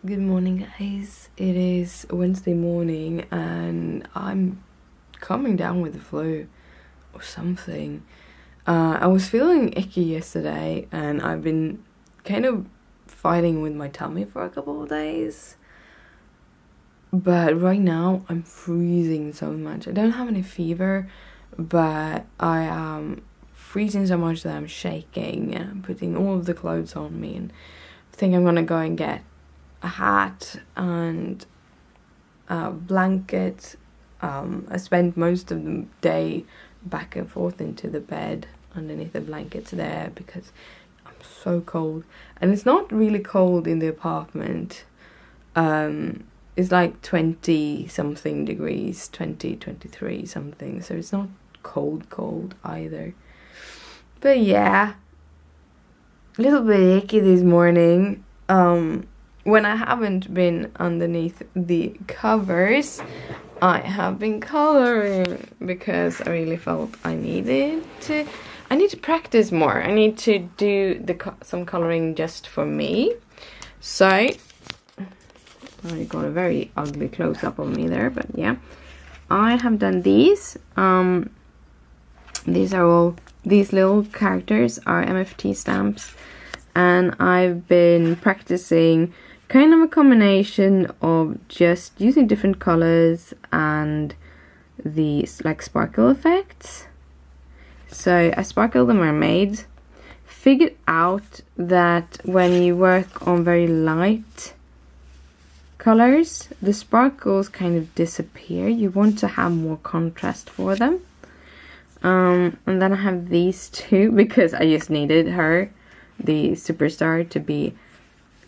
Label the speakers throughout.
Speaker 1: Good morning, guys. It is Wednesday morning and I'm coming down with the flu or something. I was feeling icky yesterday and I've been kind of fighting with my tummy for a couple of days. But right now I'm freezing so much. I don't have any fever, but I am freezing so much that I'm shaking and I'm putting all of the clothes on me and I think I'm gonna go and get a hat and a blanket. I spent most of the day back and forth into the bed underneath the blankets there because I'm so cold. And it's not really cold in the apartment. It's like 20 something degrees, 23 something, so it's not cold either. But yeah, a little bit icky this morning. When I haven't been underneath the covers, I have been coloring because I really felt I need to practice more. I need to do some coloring just for me. So I got a very ugly close-up on me there, but yeah, I have done these. These little characters are MFT stamps, and I've been practicing kind of a combination of just using different colors and these like sparkle effects. So I sparkled the mermaids, figured out that when you work on very light colors, the sparkles kind of disappear. You want to have more contrast for them. And then I have these two because I just needed her, the superstar, to be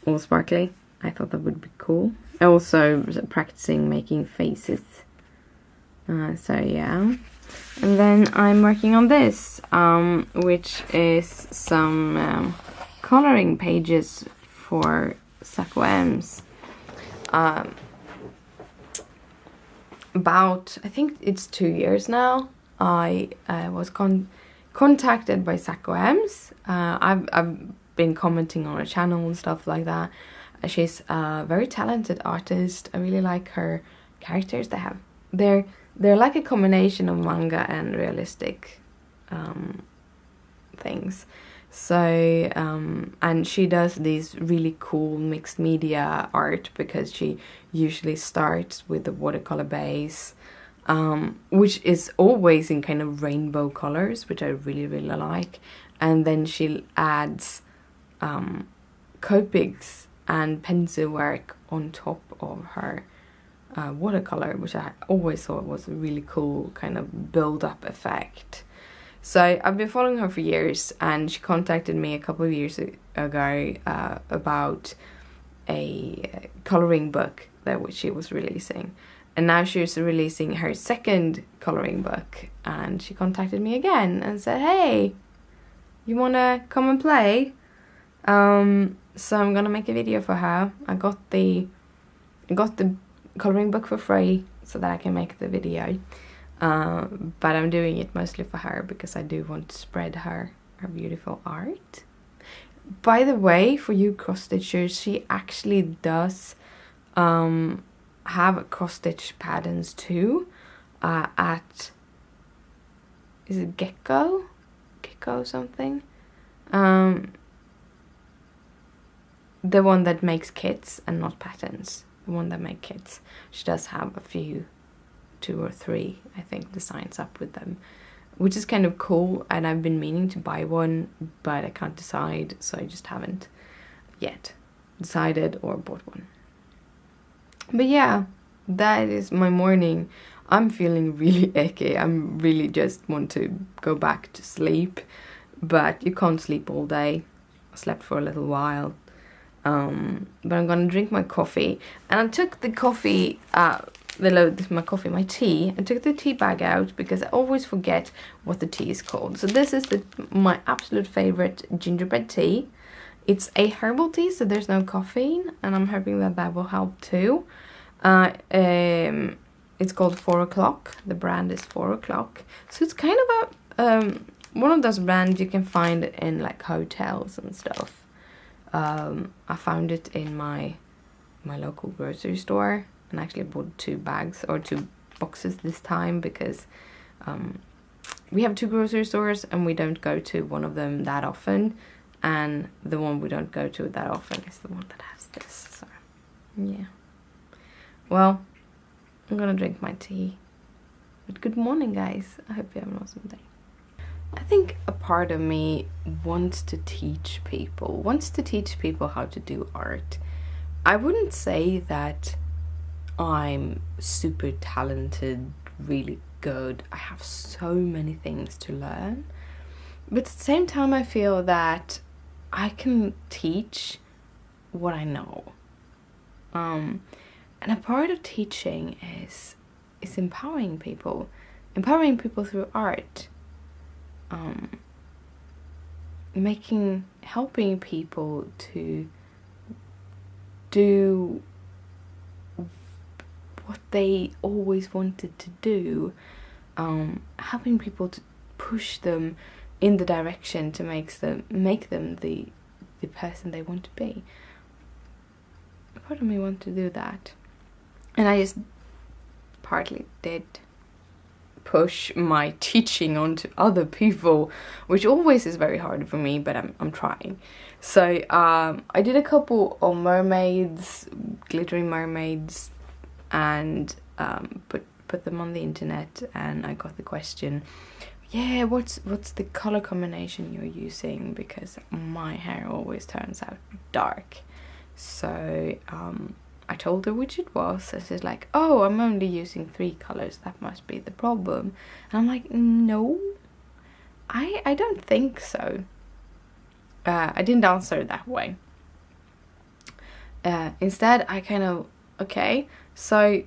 Speaker 1: all sparkly. I thought that would be cool. I also was practicing making faces. So yeah. And then I'm working on this, which is some coloring pages for Sacco M's. About, I think it's 2 years now, I was contacted by Sacco M's. I've been commenting on her channel and stuff like that. She's a very talented artist. I really like her characters. They're like a combination of manga and realistic things. So and she does these really cool mixed media art because she usually starts with the watercolor base, which is always in kind of rainbow colors, which I really like, and then she adds Copics and pencil work on top of her watercolor, which I always thought was a really cool kind of build-up effect. So I've been following her for years, and she contacted me a couple of years ago about a coloring book that she was releasing. And now she's releasing her second coloring book, and she contacted me again and said, hey, you wanna come and play? So I'm gonna make a video for her. I got the coloring book for free so that I can make the video. But I'm doing it mostly for her because I do want to spread her beautiful art. By the way, for you cross-stitchers, she actually does have cross-stitch patterns too at, is it Gecko something? The one that makes kits and not patterns. The one that makes kits. She does have a few, 2 or 3, I think, designs up with them, which is kind of cool, and I've been meaning to buy one, but I can't decide, so I just haven't yet decided or bought one. But yeah, that is my morning. I'm feeling really icky. I'm really just want to go back to sleep, but you can't sleep all day. I slept for a little while. But I'm gonna drink my coffee, and I took the coffee, my tea. I took the tea bag out because I always forget what the tea is called. So this is my absolute favorite gingerbread tea. It's a herbal tea, so there's no caffeine, and I'm hoping that will help too. It's called 4 o'clock. The brand is 4 o'clock. So it's kind of a one of those brands you can find in like hotels and stuff. I found it in my my local grocery store, and actually bought 2 bags or 2 boxes this time because we have 2 grocery stores and we don't go to one of them that often, and the one we don't go to that often is the one that has this. So yeah, well, I'm gonna drink my tea. But good morning, guys. I hope you have an awesome day. I think a part of me wants to teach people how to do art. I wouldn't say that I'm super talented, really good. I have so many things to learn. But at the same time, I feel that I can teach what I know. And a part of teaching is empowering people through art. Helping people to do what they always wanted to do, helping people to push them in the direction to make them the person they want to be. Part of me want to do that, and I just partly did push my teaching onto other people, which always is very hard for me, but I'm trying. So I did a couple of mermaids, glittery mermaids, and put them on the internet, and I got the question, yeah, what's the color combination you're using, because my hair always turns out dark. So I told her which it was, and she's like, oh, I'm only using 3 colors, that must be the problem. And I'm like, no, I don't think so. I didn't answer that way. Instead, I kind of, okay, so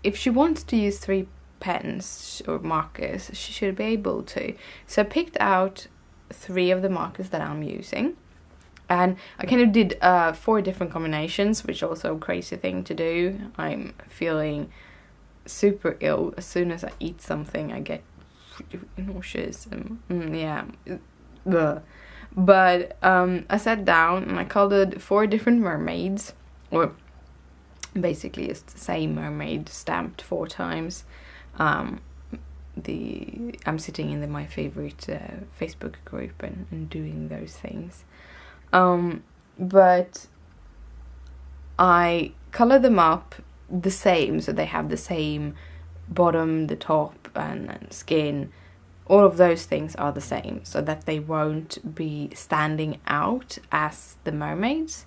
Speaker 1: if she wants to use 3 pens or markers, she should be able to. So I picked out 3 of the markers that I'm using. And I kind of did 4 different combinations, which is also a crazy thing to do. I'm feeling super ill. As soon as I eat something, I get nauseous. Yeah. Ugh. But I sat down and I colored 4 different mermaids. Or basically it's the same mermaid stamped 4 times. I'm sitting in my favorite Facebook group and doing those things. But I color them up the same, so they have the same bottom, the top, and skin. All of those things are the same, so that they won't be standing out as the mermaids.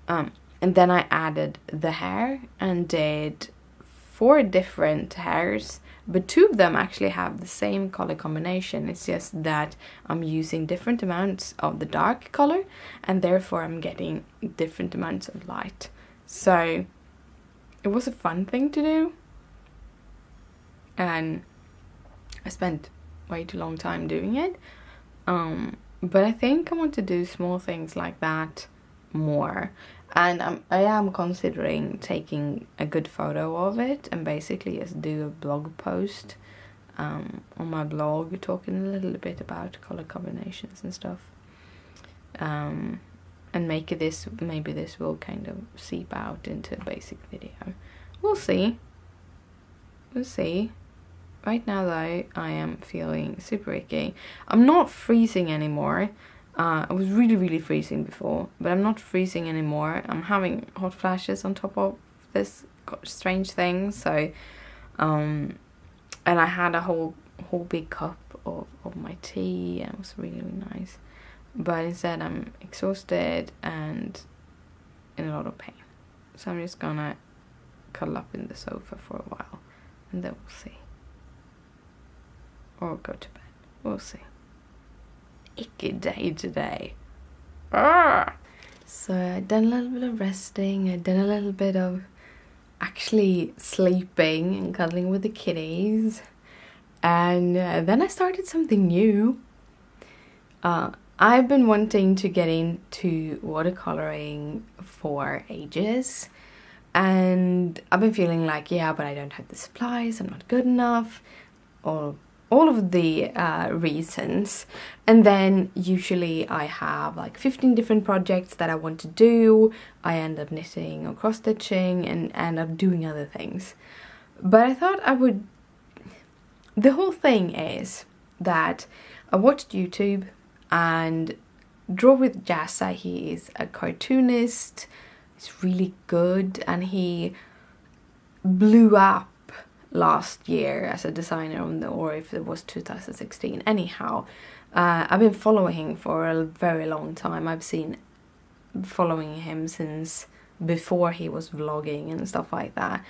Speaker 1: And then I added the hair and did 4 different hairs, but 2 of them actually have the same color combination. It's just that I'm using different amounts of the dark color, and therefore I'm getting different amounts of light. So it was a fun thing to do, and I spent way too long time doing it. But I think I want to do small things like that more. And I am considering taking a good photo of it and basically just do a blog post on my blog talking a little bit about color combinations and stuff. And maybe this will kind of seep out into a basic video. We'll see. Right now though, I am feeling super icky. I'm not freezing anymore. I was really freezing before, but I'm not freezing anymore. I'm having hot flashes on top of this strange thing. So, and I had a whole big cup of my tea, and it was really nice. But instead, I'm exhausted and in a lot of pain. So I'm just gonna cuddle up in the sofa for a while, and then we'll see. Or go to bed. We'll see. Icky day today. So I've done a little bit of resting. I've done a little bit of actually sleeping and cuddling with the kitties. And then I started something new. I've been wanting to get into watercoloring for ages. And I've been feeling like, yeah, but I don't have the supplies. I'm not good enough. Or all of the reasons. And then usually I have like 15 different projects that I want to do. I end up knitting or cross stitching and end up doing other things. But I thought I would, the whole thing is that I watched YouTube and Draw with Jazza. He is a cartoonist. He's really good, and he blew up last year as a designer on the, or if it was 2016. Anyhow, I've been following him for a very long time. I've seen following him since before he was vlogging and stuff like that.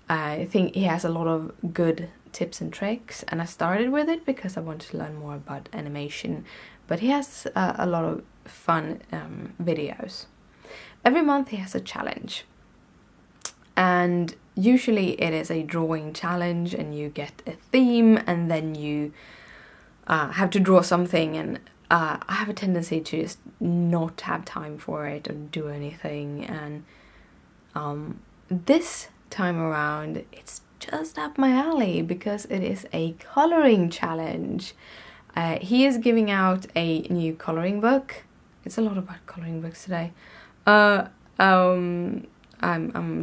Speaker 1: I think he has a lot of good tips and tricks, and I started with it because I wanted to learn more about animation, but he has a lot of fun videos. Every month he has a challenge, and usually it is a drawing challenge, and you get a theme, and then you have to draw something, and I have a tendency to just not have time for it or do anything, and this time around it's just up my alley because it is a coloring challenge. He is giving out a new coloring book. It's a lot about coloring books today. I'm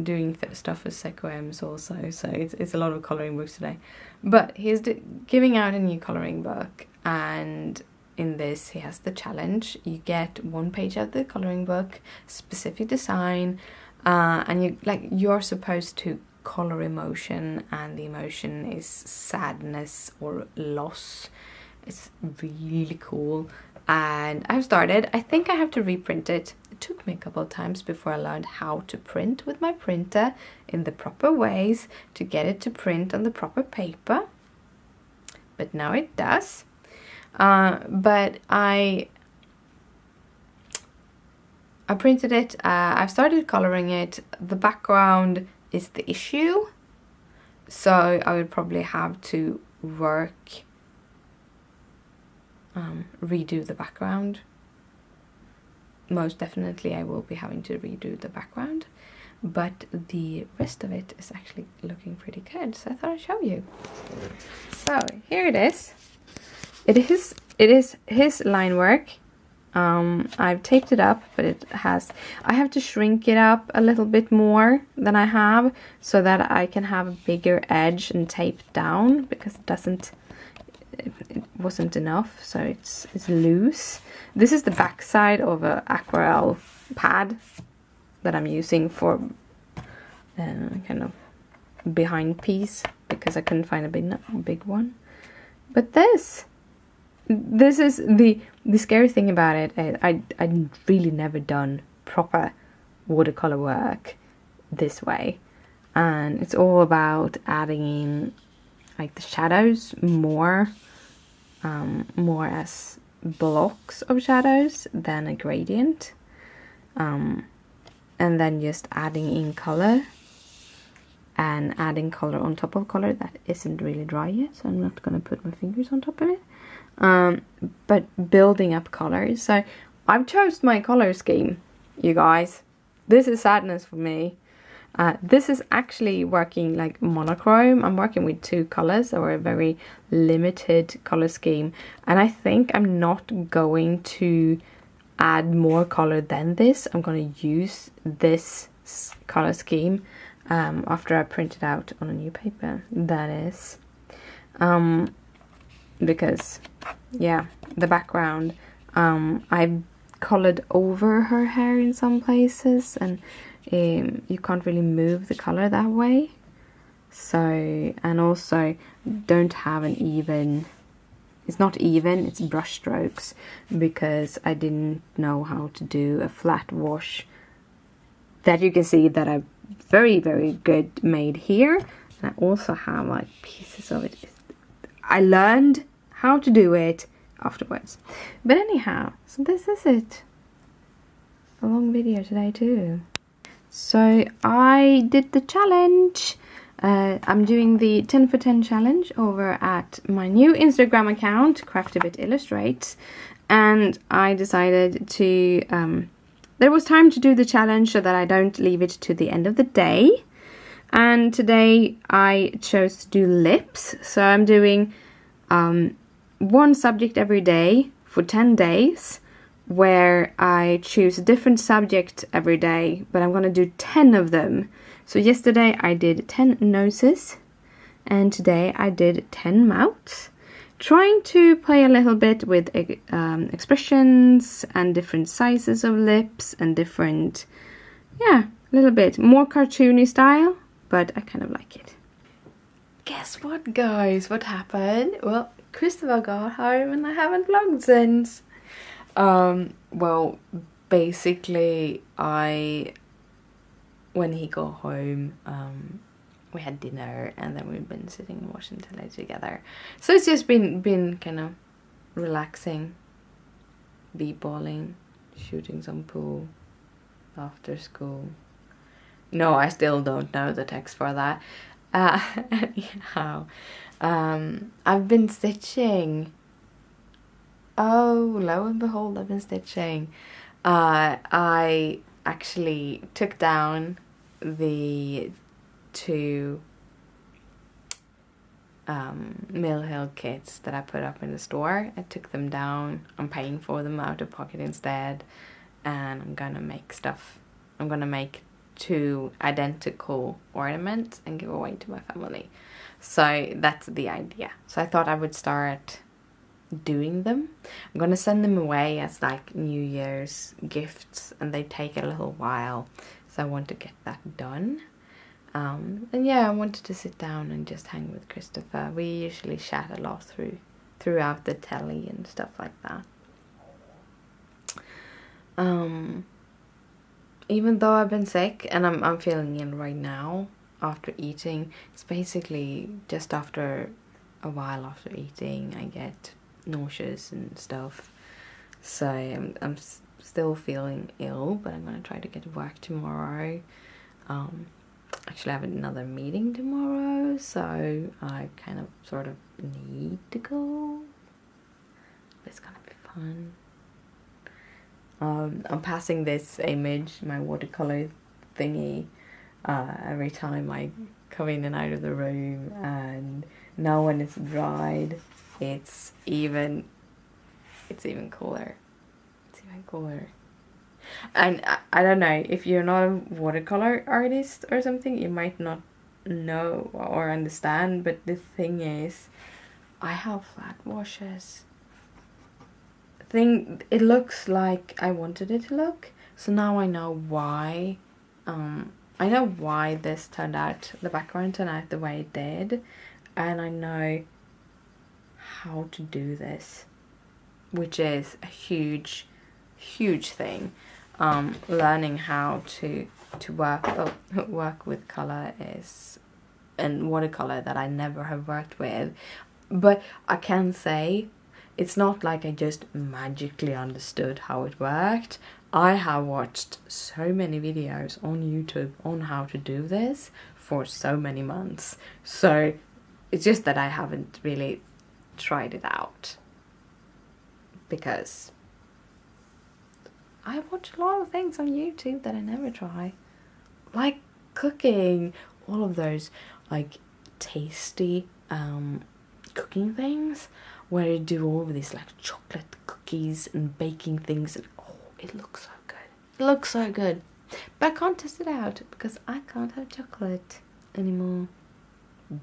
Speaker 1: doing stuff with SecoMs also, so it's a lot of coloring books today. But he's giving out a new coloring book, and in this he has the challenge. You get 1 page of the coloring book, specific design, and you're supposed to color emotion, and the emotion is sadness or loss. It's really cool, and I've started. I think I have to reprint it. It took me a couple of times before I learned how to print with my printer in the proper ways to get it to print on the proper paper, but now it does. But I printed it. I've started coloring it. The background is the issue, so I would probably have to redo the background. Most definitely I will be having to redo the background, but the rest of it is actually looking pretty good, so I thought I'd show you. So here it is. It is his line work. I've taped it up, but I have to shrink it up a little bit more than I have, so that I can have a bigger edge and tape down, because it wasn't enough, so it's loose. This is the back side of a aquarelle pad that I'm using for kind of behind piece, because I couldn't find a big one. But this is the scary thing about it. I really never done proper watercolor work this way, and it's all about adding in like the shadows more as blocks of shadows than a gradient, and then just adding in color and adding color on top of color that isn't really dry yet, so I'm not gonna put my fingers on top of it, but building up colors. So I've chose my color scheme, you guys. This is sadness for me. This is actually working like monochrome. I'm working with 2 colors, or a very limited color scheme, and I think I'm not going to add more color than this. I'm going to use this color scheme after I print it out on a new paper, that is, because yeah, the background, I've colored over her hair in some places, and you can't really move the color that way. So, and also don't have an even, it's not even, it's brush strokes, because I didn't know how to do a flat wash that you can see that I've very good made here. And I also have like pieces of it. I learned how to do it afterwards. But anyhow, so this is it. A long video today too. So I did the challenge. I'm doing the 10 for 10 challenge over at my new Instagram account, Craftybit Illustrates, and I decided to there was time to do the challenge so that I don't leave it to the end of the day. And today I chose to do lips, so I'm doing
Speaker 2: one subject every day for 10 days, where I choose a different subject every day, but I'm gonna do 10 of them. So yesterday I did 10 noses, and today I did 10 mouths, trying to play a little bit with expressions and different sizes of lips and different, a little bit more cartoony style, but I kind of like it.
Speaker 1: Guess what, guys? What happened? Well, Christopher got home and I haven't vlogged since. Well, basically, when he got home, we had dinner and then we've been sitting and watching telly together. So it's just been kind of relaxing, b-balling, shooting some pool after school. No, I still don't know the text for that. Anyhow, I've been stitching. Oh, lo and behold, I've been stitching. I actually took down the 2 Mill Hill kits that I put up in the store. I took them down. I'm paying for them out of pocket instead, and I'm gonna make stuff. I'm gonna make 2 identical ornaments and give away to my family. So that's the idea. So I thought I would start doing them. I'm gonna send them away as like New Year's gifts, and they take a little while, so I want to get that done. And yeah, I wanted to sit down and just hang with Christopher. We usually chat a lot throughout the telly and stuff like that. Even though I've been sick and I'm feeling it right now after eating, it's basically just after a while after eating I get nauseous and stuff. So I'm still feeling ill, but I'm gonna try to get to work tomorrow. Actually, I have another meeting tomorrow, so I kind of sort of need to go. It's gonna be fun. I'm passing this image, my watercolor thingy, every time I come in and out of the room, and now when it's dried, it's even cooler. It's even cooler. And I don't know, if you're not a watercolor artist or something, you might not know or understand, but the thing is, I have flat washes. It looks like I wanted it to look, so now I know why. I know why this turned out, the background turned out the way it did, and I know how to do this, which is a huge thing. Learning how to work with color and watercolor that I never have worked with, but I can say it's not like I just magically understood how it worked. I have watched so many videos on YouTube on how to do this for so many months, so it's just that I haven't really tried it out, because I watch a lot of things on YouTube that I never try, like cooking, all of those like tasty cooking things where you do all of these like chocolate cookies and baking things, and oh, it looks so good. It looks so good, but I can't test it out because I can't have chocolate anymore,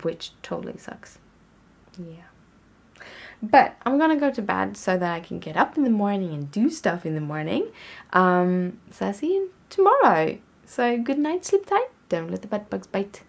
Speaker 1: which totally sucks. Yeah. But I'm gonna go to bed so that I can get up in the morning and do stuff in the morning. So I'll see you tomorrow. So good night, sleep tight, don't let the bed bugs bite.